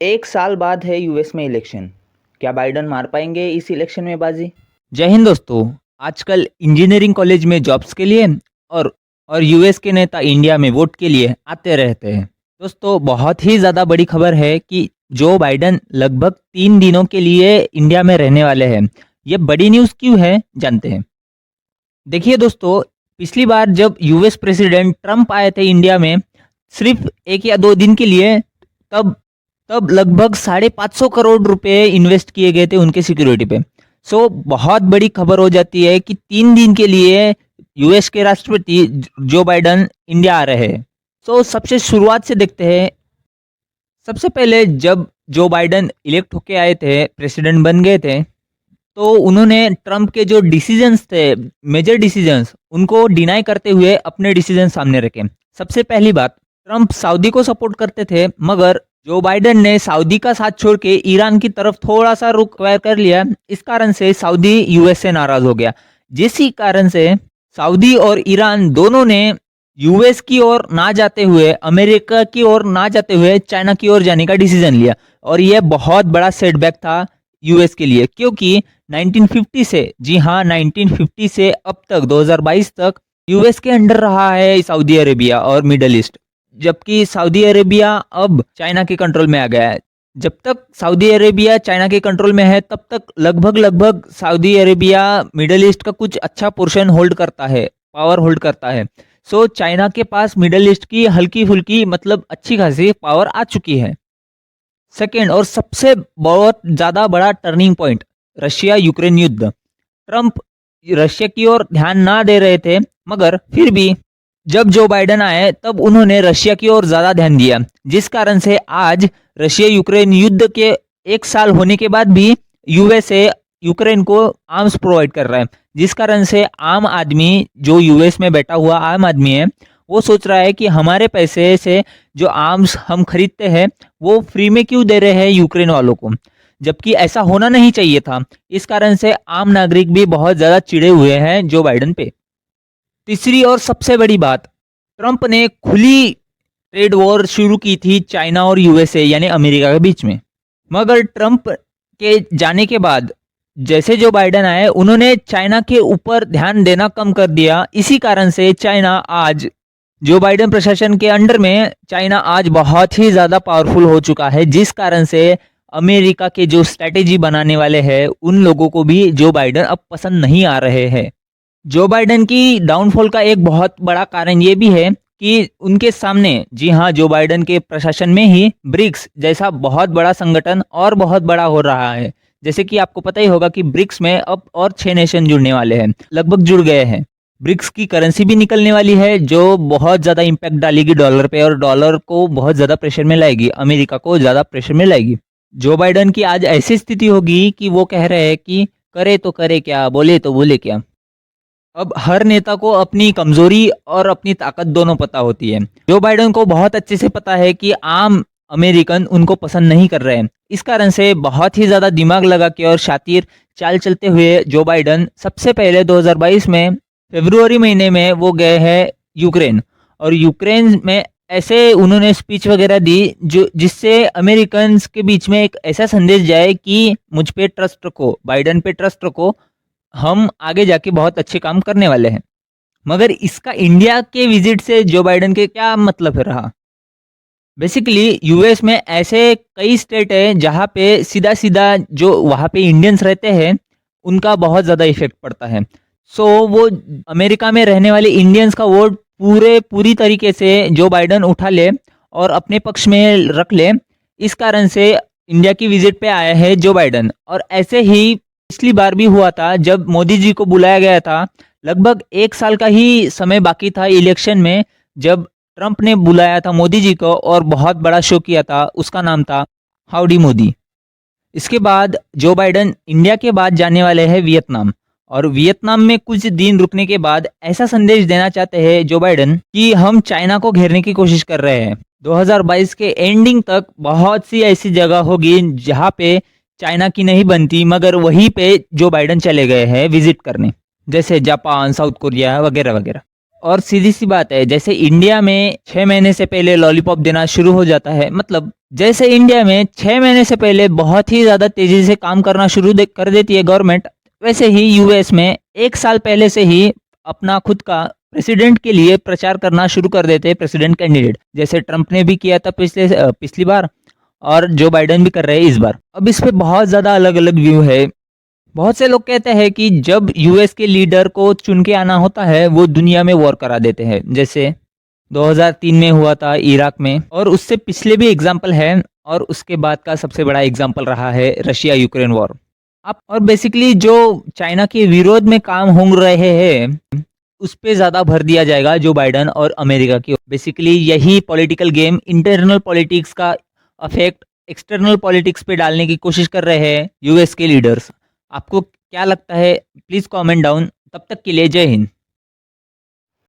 एक साल बाद है यूएस में इलेक्शन। क्या बाइडन मार पाएंगे इस इलेक्शन में बाजी? जय हिंद दोस्तों। आजकल इंजीनियरिंग कॉलेज में जॉब्स के लिए और यूएस के नेता इंडिया में वोट के लिए आते रहते हैं। दोस्तों, बहुत ही ज़्यादा बड़ी खबर है कि जो बाइडन लगभग 3 दिनों के लिए इंडिया में रहने वाले हैं। ये बड़ी न्यूज़ क्यों है, जानते हैं। देखिए दोस्तों, पिछली बार जब यूएस प्रेसिडेंट ट्रंप आए थे इंडिया में सिर्फ 1 या 2 दिन के लिए, तब तब लगभग 550 करोड़ रुपए इन्वेस्ट किए गए थे उनके सिक्योरिटी पे। सो बहुत बड़ी खबर हो जाती है कि 3 दिन के लिए यूएस के राष्ट्रपति जो बाइडन इंडिया आ रहे हैं। सो सबसे शुरुआत से देखते हैं। सबसे पहले जब जो बाइडन इलेक्ट होके आए थे, प्रेसिडेंट बन गए थे, तो उन्होंने ट्रंप के जो डिसीजंस थे, मेजर डिसीजंस, उनको डिनाई करते हुए अपने डिसीजन सामने रखे। सबसे पहली बात, ट्रंप सऊदी को सपोर्ट करते थे, मगर जो बाइडन ने सऊदी का साथ छोड़ के ईरान की तरफ थोड़ा सा रुख अख्तियार कर लिया। इस कारण से सऊदी यूएस से नाराज हो गया, जिसी कारण से सऊदी और ईरान दोनों ने यूएस की ओर ना जाते हुए, अमेरिका की ओर ना जाते हुए चाइना की ओर जाने का डिसीजन लिया। और यह बहुत बड़ा सेटबैक था यूएस के लिए, क्योंकि 1950 से, जी हाँ, 1950 से अब तक 2022 तक यूएस के अंडर रहा है सऊदी अरेबिया और मिडल ईस्ट, जबकि सऊदी अरेबिया अब चाइना के कंट्रोल में आ गया है। जब तक सऊदी अरेबिया चाइना के कंट्रोल में है, तब तक लगभग सऊदी अरेबिया मिडल ईस्ट का कुछ अच्छा पोर्शन होल्ड करता है, पावर होल्ड करता है। सो चाइना के पास मिडल ईस्ट की हल्की फुल्की, मतलब अच्छी खासी पावर आ चुकी है। सेकेंड और सबसे बहुत ज़्यादा बड़ा टर्निंग पॉइंट, रशिया यूक्रेन युद्ध। ट्रंप रशिया की ओर ध्यान ना दे रहे थे, मगर फिर भी जब जो बाइडन आए तब उन्होंने रशिया की ओर ज़्यादा ध्यान दिया, जिस कारण से आज रशिया यूक्रेन युद्ध के 1 साल होने के बाद भी यूएसए यूक्रेन को आर्म्स प्रोवाइड कर रहा है। जिस कारण से आम आदमी, जो यूएस में बैठा हुआ आम आदमी है, वो सोच रहा है कि हमारे पैसे से जो आर्म्स हम खरीदते हैं वो फ्री में क्यों दे रहे हैं यूक्रेन वालों को, जबकि ऐसा होना नहीं चाहिए था। इस कारण से आम नागरिक भी बहुत ज़्यादा चिढ़े हुए हैं जो बाइडन पे। तीसरी और सबसे बड़ी बात, ट्रंप ने खुली ट्रेड वॉर शुरू की थी चाइना और यूएसए यानी अमेरिका के बीच में। मगर ट्रंप के जाने के बाद जैसे जो बाइडन आए, उन्होंने चाइना के ऊपर ध्यान देना कम कर दिया। इसी कारण से चाइना आज जो बाइडन प्रशासन के अंडर में, चाइना आज बहुत ही ज़्यादा पावरफुल हो चुका है, जिस कारण से अमेरिका के जो स्ट्रैटेजी बनाने वाले हैं उन लोगों को भी जो बाइडन अब पसंद नहीं आ रहे हैं। जो बाइडन की डाउनफॉल का एक बहुत बड़ा कारण ये भी है कि उनके सामने, जी हाँ, जो बाइडन के प्रशासन में ही ब्रिक्स जैसा बहुत बड़ा संगठन और बहुत बड़ा हो रहा है। जैसे कि आपको पता ही होगा कि ब्रिक्स में अब और 6 नेशन जुड़ने वाले हैं, लगभग जुड़ गए हैं। ब्रिक्स की करेंसी भी निकलने वाली है, जो बहुत ज़्यादा इम्पैक्ट डालेगी डॉलर पे और डॉलर को बहुत ज़्यादा प्रेशर में लाएगी, अमेरिका को ज़्यादा प्रेशर में लाएगी। जो बाइडन की आज ऐसी स्थिति होगी कि वो कह रहे हैं कि करे तो करे क्या, बोले तो बोले क्या। अब हर नेता को अपनी कमजोरी और अपनी ताकत दोनों पता होती है। जो बाइडन को बहुत अच्छे से पता है कि आम अमेरिकन उनको पसंद नहीं कर रहे हैं। इस कारण से बहुत ही ज़्यादा दिमाग लगा के और शातिर चाल चलते हुए जो बाइडन सबसे पहले 2022 में फरवरी महीने में वो गए हैं यूक्रेन, और यूक्रेन में ऐसे उन्होंने स्पीच वगैरह दी जो जिससे अमेरिकन के बीच में एक ऐसा संदेश जाए कि मुझ पे ट्रस्ट रखो, बाइडन पे ट्रस्ट रखो, हम आगे जाके बहुत अच्छे काम करने वाले हैं। मगर इसका इंडिया के विजिट से जो बाइडन के क्या मतलब रहा? बेसिकली यूएस में ऐसे कई स्टेट है जहाँ पे सीधा सीधा जो वहाँ पे इंडियंस रहते हैं उनका बहुत ज़्यादा इफेक्ट पड़ता है। सो वो अमेरिका में रहने वाले इंडियंस का वोट पूरी तरीके से जो बाइडन उठा ले और अपने पक्ष में रख ले। इस कारण से इंडिया की विजिट पे आया है जो बाइडन। और ऐसे ही पिछली बार भी हुआ था जब मोदी जी को बुलाया गया था, लगभग 1 साल का ही समय बाकी था इलेक्शन में, जब ट्रंप ने बुलाया था मोदी जी को और बहुत बड़ा शो किया था, उसका नाम था हाउडी मोदी। इसके बाद जो बाइडन इंडिया के बाद जाने वाले हैं वियतनाम, और वियतनाम में कुछ दिन रुकने के बाद ऐसा संदेश देना चाहते हैं जो बाइडन कि हम चाइना को घेरने की कोशिश कर रहे हैं। 2022 के एंडिंग तक बहुत सी ऐसी जगह होगी जहाँ पे चाइना की नहीं बनती, मगर वहीं पे जो बाइडन चले गए हैं विजिट करने, जैसे जापान, साउथ कोरिया वगैरह वगैरह। और सीधी सी बात है, जैसे इंडिया में 6 महीने से पहले लॉलीपॉप देना शुरू हो जाता है, मतलब जैसे इंडिया में 6 महीने से पहले बहुत ही ज़्यादा तेज़ी से काम करना कर देती है गवर्नमेंट, वैसे ही यूएस में 1 साल पहले से ही अपना खुद का प्रेसिडेंट के लिए प्रचार करना शुरू कर देते हैं प्रेसिडेंट कैंडिडेट। जैसे ट्रंप ने भी किया था पिछली बार, और जो बाइडेन भी कर रहे हैं इस बार। अब इस पे बहुत ज़्यादा अलग-अलग व्यू है। बहुत से लोग कहते हैं कि जब यूएस के लीडर को चुन के आना होता है, वो दुनिया में वॉर करा देते हैं। जैसे 2003 में हुआ था इराक में, और उससे पिछले भी एग्जाम्पल है, और उसके बाद का सबसे बड़ा एग्जाम्पल रहा है रशिया यूक्रेन वॉर। अब और बेसिकली जो चाइना के विरोध में काम हो रहे हैं, उस पे ज़्यादा भर दिया जाएगा जो बाइडन और अमेरिका की। बेसिकली यही पॉलिटिकल गेम, इंटरनल पॉलिटिक्स का अफेक्ट एक्सटर्नल पॉलिटिक्स पे डालने की कोशिश कर रहे हैं यूएस के लीडर्स। आपको क्या लगता है? Please comment down. तब तक के लिए जय हिंद।